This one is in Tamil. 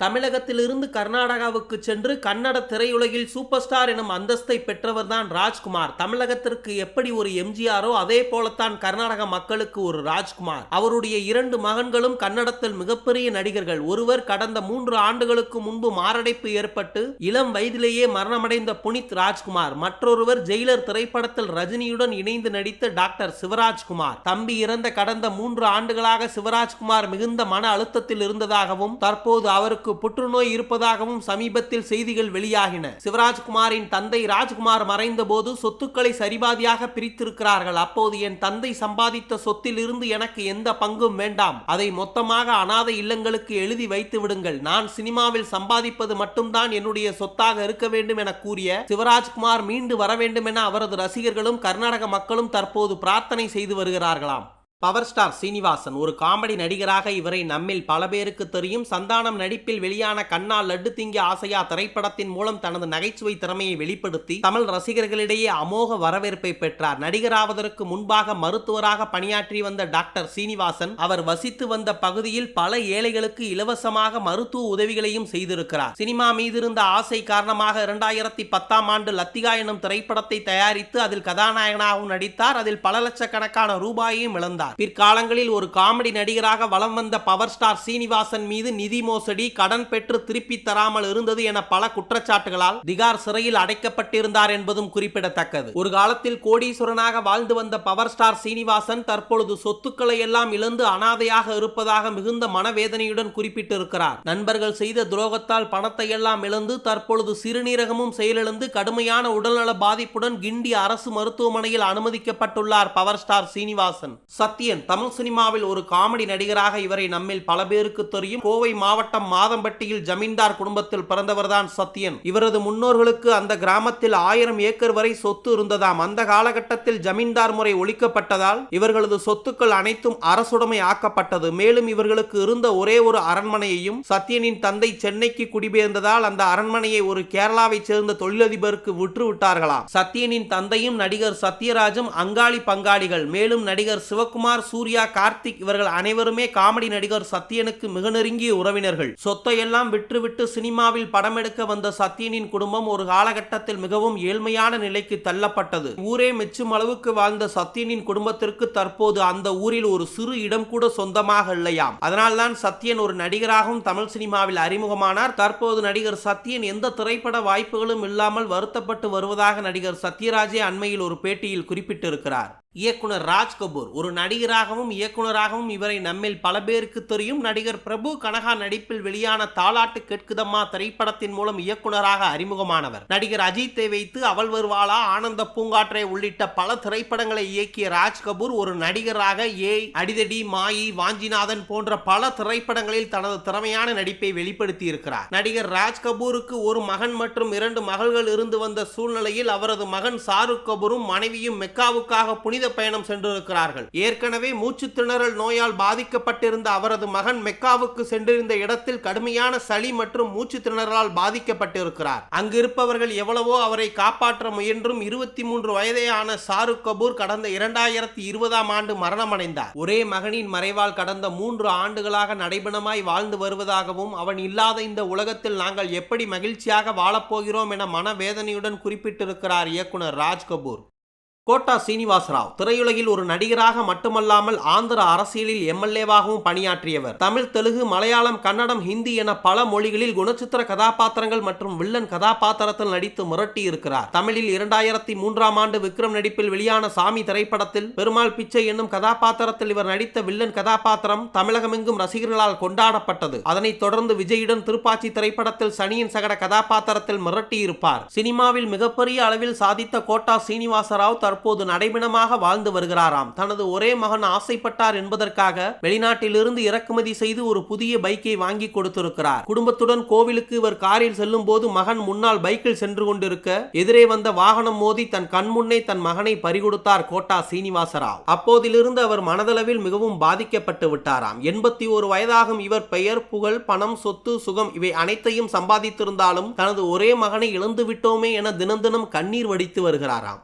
தமிழகத்திலிருந்து கர்நாடகாவுக்கு சென்று கன்னட திரையுலகில் சூப்பர் ஸ்டார் எனும் அந்தஸ்தை பெற்றவர்தான் ராஜ்குமார். தமிழகத்திற்கு எப்படி ஒரு எம்ஜிஆரோ அதே போலத்தான் கர்நாடக மக்களுக்கு ஒரு ராஜ்குமார். அவருடைய 2 மகன்களும் கன்னடத்தில் மிகப்பெரிய நடிகர்கள். ஒருவர் கடந்த 3 ஆண்டுகளுக்கு முன்பு மாரடைப்பு ஏற்பட்டு இளம் வயதிலேயே மரணமடைந்த புனித் ராஜ்குமார். மற்றொருவர் ஜெயிலர் திரைப்படத்தில் ரஜினியுடன் இணைந்து நடித்த டாக்டர் சிவராஜ்குமார். தம்பி இறந்த கடந்த 3 ஆண்டுகளாக சிவராஜ்குமார் மிகுந்த மன அழுத்தத்தில் இருந்ததாகவும் தற்போது அவருக்கு புற்றுநோய் இருப்பதாகவும் சமீபத்தில் செய்திகள் வெளியாகின. சிவராஜ்குமாரின் தந்தை ராஜ்குமார் மறைந்த போது சொத்துக்களை சரிபாதியாக பிரித்திருக்கிறார்கள். அப்போது என் தந்தை சம்பாதித்த சொத்தில் இருந்து எனக்கு எந்த பங்கும் வேண்டாம், அதை மொத்தமாக அனாதை இல்லங்களுக்கு எழுதி வைத்து விடுங்கள், நான் சினிமாவில் சம்பாதிப்பது மட்டும்தான் என்னுடைய சொத்தாக இருக்க வேண்டும் என கூறிய சிவராஜ்குமார் மீண்டு வர வேண்டும் என அவரது ரசிகர்களும் கர்நாடக மக்களும் தற்போது பிரார்த்தனை செய்து வருகிறார்களாம். பவர் ஸ்டார் சீனிவாசன் ஒரு காமெடி நடிகராக இவரை நம்மில் பல பேருக்கு தெரியும். சந்தானம் நடிப்பில் வெளியான கண்ணா லட்டு திங்க ஆசையா திரைப்படத்தின் மூலம் தனது நகைச்சுவை திறமையை வெளிப்படுத்தி தமிழ் ரசிகர்களிடையே அமோக வரவேற்பை பெற்றார். நடிகராவதற்கு முன்பாக மருத்துவராக பணியாற்றி வந்த டாக்டர் சீனிவாசன் அவர் வசித்து வந்த பகுதியில் பல ஏழைகளுக்கு இலவசமாக மருத்துவ உதவிகளையும் செய்திருக்கிறார். சினிமா மீதிருந்த ஆசை காரணமாக 2010ஆம் ஆண்டு லத்திகா எனும் திரைப்படத்தை தயாரித்து அதில் கதாநாயகனாகவும் நடித்தார். அதில் பல லட்சக்கணக்கான ரூபாயையும் இழந்தார். பிற்காலங்களில் ஒரு காமெடி நடிகராக வலம் வந்த பவர் ஸ்டார் சீனிவாசன் மீது நிதி மோசடி, கடன் பெற்று திருப்பி தராமல் இருந்தது என பல குற்றச்சாட்டுகளால் திகார் சிறையில் அடைக்கப்பட்டிருந்தார் என்பதும் குறிப்பிடத்தக்கது. ஒரு காலத்தில் கோடீஸ்வரனாக வாழ்ந்து வந்த பவர் ஸ்டார் சீனிவாசன் தற்பொழுது சொத்துக்களை எல்லாம் இழந்து அனாதையாக இருப்பதாக மிகுந்த மனவேதனையுடன் குறிப்பிட்டிருக்கிறார். நண்பர்கள் செய்த துரோகத்தால் பணத்தை எல்லாம் இழந்து தற்பொழுது சிறுநீரகமும் செயலிழந்து கடுமையான உடல்நல பாதிப்புடன் கிண்டி அரசு மருத்துவமனையில் அனுமதிக்கப்பட்டுள்ளார் பவர் ஸ்டார் சீனிவாசன். சத்யன் தமிழ் சினிமாவில் ஒரு காமெடி நடிகராக இவரை நம்மில் பல பேருக்கு தெரியும். கோவை மாவட்டம் மாதம்பட்டியில் ஜமீன்தார் குடும்பத்தில் பிறந்தவர்தான் சத்யன். இவரது முன்னோர்களுக்கு அந்த கிராமத்தில் 1000 ஏக்கர் வரை சொத்து இருந்ததாம். அந்த காலகட்டத்தில் ஜமீன்தார் முறை ஒழிக்கப்பட்டதால் இவர்களது சொத்துக்கள் அனைத்தும் அரசுடைமை ஆக்கப்பட்டது. மேலும் இவர்களுக்கு இருந்த ஒரே ஒரு அரண்மனையையும் சத்யனின் தந்தை சென்னைக்கு குடிபெயர்ந்ததால் அந்த அரண்மனையை ஒரு கேரளாவை சேர்ந்த தொழிலதிபருக்கு விற்றுவிட்டார்களாம். சத்யனின் தந்தையும் நடிகர் சத்யராஜும் அங்காளி பங்காளிகள். மேலும் நடிகர் சிவகுமார், சூர்யா, கார்த்திக் இவர்கள் அனைவருமே காமெடி நடிகர் சத்யனுக்கு மிக நெருங்கிய உறவினர்கள். சொத்தை எல்லாம் விற்றுவிட்டு சினிமாவில் படம் எடுக்க வந்த சத்யனின் குடும்பம் ஒரு காலகட்டத்தில் மிகவும் ஏழ்மையான நிலைக்கு தள்ளப்பட்டது. ஊரே மெச்சும் அளவுக்கு வாழ்ந்த சத்யனின் குடும்பத்திற்கு தற்போது அந்த ஊரில் ஒரு சிறு இடம் கூட சொந்தமாக இல்லையாம். அதனால்தான் சத்யன் ஒரு நடிகராகவும் தமிழ் சினிமாவில் அறிமுகமானார். தற்போது நடிகர் சத்யன் எந்த திரைப்பட வாய்ப்புகளும் இல்லாமல் வருத்தப்பட்டு வருவதாக நடிகர் சத்யராஜே அண்மையில் ஒரு பேட்டியில் குறிப்பிட்டிருக்கிறார். இயக்குனர் ராஜ் கபூர் ஒரு நடிகராகவும் இயக்குனராகவும் இவரை நம்மில் பல பேருக்கு தெரியும். நடிகர் பிரபு கனகா நடிப்பில் வெளியான தாலாட்டு கேட்குதம்மா திரைப்படத்தின் மூலம் இயக்குனராக அறிமுகமானவர். நடிகர் அஜித்தை வைத்து அவள் வருவாளா, ஆனந்த பூங்காற்றை உள்ளிட்ட பல திரைப்படங்களை இயக்கிய ராஜ் கபூர் ஒரு நடிகராக அடிதடி, மாயி, வாஞ்சிநாதன் போன்ற பல திரைப்படங்களில் தனது திறமையான நடிப்பை வெளிப்படுத்தி இருக்கிறார். நடிகர் ராஜ் கபூருக்கு ஒரு மகன் மற்றும் 2 மகள்கள் இருந்து வந்த சூழ்நிலையில் அவரது மகன் ஷாருக் கபூரும் மனைவியும் மெக்காவுக்காக புனித பயணம் சென்றிருக்கிறார்கள். ஏற்கனவே மூச்சு திணறல் நோயால் பாதிக்கப்பட்டிருந்த அவரது மகன் மெக்காவுக்கு சென்றிருந்த இடத்தில் கடுமையான சளி மற்றும் மூச்சு திணறலால் பாதிக்கப்பட்டிருக்கிறார். அங்கிருப்பவர்கள் எவ்வளவோ அவரை காப்பாற்ற முயன்றும் 23 வயதேயான ஷாருக் கபூர் கடந்த 2020ஆம் ஆண்டு மரணமடைந்தார். ஒரே மகனின் மறைவால் கடந்த 3 ஆண்டுகளாக நடைபெணமாய் வாழ்ந்து வருவதாகவும் அவன் இல்லாத இந்த உலகத்தில் நாங்கள் எப்படி மகிழ்ச்சியாக வாழப்போகிறோம் என மனவேதனையுடன் குறிப்பிட்டிருக்கிறார் இயக்குனர் ராஜ் கபூர். கோட்டா சீனிவாசராவ் திரையுலகில் ஒரு நடிகராக மட்டுமல்லாமல் ஆந்திர அரசியலில் எம்எல்ஏவாகவும் பணியாற்றியவர். தமிழ், தெலுங்கு, மலையாளம், கன்னடம், ஹிந்தி என பல மொழிகளில் குணச்சித்திர கதாபாத்திரங்கள் மற்றும் வில்லன் கதாபாத்திரத்தில் நடித்து மிரட்டி இருக்கிறார். தமிழில் 2003ஆம் ஆண்டு விக்ரம் நடிப்பில் வெளியான சாமி திரைப்படத்தில் பெருமாள் பிச்சை என்னும் கதாபாத்திரத்தில் இவர் நடித்த வில்லன் கதாபாத்திரம் தமிழகமெங்கும் ரசிகர்களால் கொண்டாடப்பட்டது. அதனைத் தொடர்ந்து விஜயுடன் திருப்பாச்சி திரைப்படத்தில் சனியின் சகட கதாபாத்திரத்தில் மிரட்டி இருப்பார். சினிமாவில் மிகப்பெரிய அளவில் சாதித்த கோட்டா சீனிவாசராவ் தற்போது நடைபெணமாக வாழ்ந்து வருகிறாராம். தனது ஒரே மகன் ஆசைப்பட்டார் என்பதற்காக வெளிநாட்டிலிருந்து இறக்குமதி செய்து ஒரு புதிய பைக்கை வாங்கி கொடுத்திருக்கிறார். குடும்பத்துடன் கோவிலுக்கு இவர் காரில் செல்லும் போது மகன் முன்னால் பைக்கில் சென்று கொண்டிருக்க எதிரே வந்த வாகனம் மோதி தன் கண்முன்னே தன் மகனை பறிகொடுத்தார் கோட்டா சீனிவாசராவ். அப்போதிலிருந்து அவர் மனதளவில் மிகவும் பாதிக்கப்பட்டு விட்டாராம். 81 வயதாகும் இவர் பெயர், புகழ், பணம், சொத்து, சுகம் இவை அனைத்தையும் சம்பாதித்திருந்தாலும் தனது ஒரே மகனை இழந்து விட்டோமே என தினம் தினம் கண்ணீர் வடித்து வருகிறாராம்.